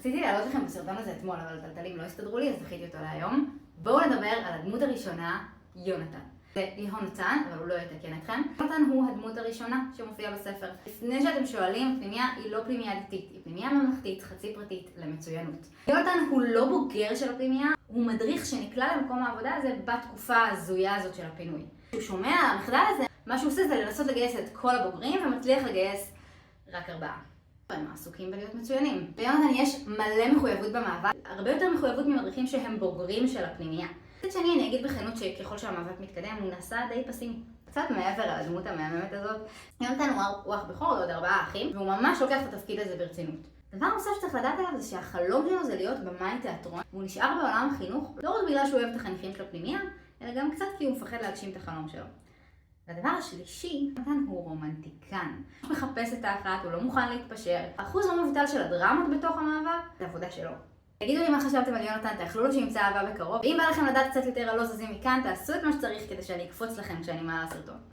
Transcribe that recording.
רציתי להעלות לכם בסרטון הזה אתמול, אבל הטלטלים לא הסתדרו לי, אז דחיתי אותו להיום. בואו נדבר על הדמות הראשונה, יונתן. זה יהונתן, אבל הוא לא יתקן אתכם. יונתן הוא הדמות הראשונה שמופיעה בספר. לפני שאתם שואלים, פנימיה היא לא פנימיה דתית, היא פנימיה ממלכתית, חצי פרטית, למצוינות. יונתן הוא לא בוגר של הפנימיה, הוא מדריך שנקלע למקום העבודה הזה בתקופה ההזויה הזאת של הפינוי. כשהוא שומע על המחדל הזה, מה שהוא עושה זה לנסות לגייס את כל הבוגרים ומצליח לגייס רק 4. הם עסוקים בלהיות מצוינים. ליונתן יש מלא מחויבות במאבק, הרבה יותר מחויבות ממדריכים שהם בוגרים של הפנימיה. קצת שני, אני אגיד בכנות שככל שהמאבק מתקדם, הוא נעשה די פסימי. קצת מעבר על הדמות המהממת הזאת. יונתן הוא אח בכור לעוד 4 אחים, והוא ממש לוקח את התפקיד הזה ברצינות. דבר נוסף שצריך לדעת עליו זה שהחלום שלו זה להיות במאי תיאטרון, והוא נשאר בעולם החינוך לא רק בגלל שהוא אוהב את החניכים של הפנימיה, אלא גם קצת כי הוא מפחד להגשים את החלום שלו. והדבר השלישי, יונתן הוא רומנטיקן. הוא מחפש את האחת, הוא לא מוכן להתפשר. האחוז לא מבוטל של הדרמות בתוך המאבק, זה עבודה שלו. תגידו לי מה חשבתם על יונתן, תאכלו לו שימצא אהבה בקרוב. ואם בא לכם לדעת קצת יותר על לא זזים מכאן, תעשו את מה שצריך כדי שאני אקפוץ לכם כשאני מעלה סרטון.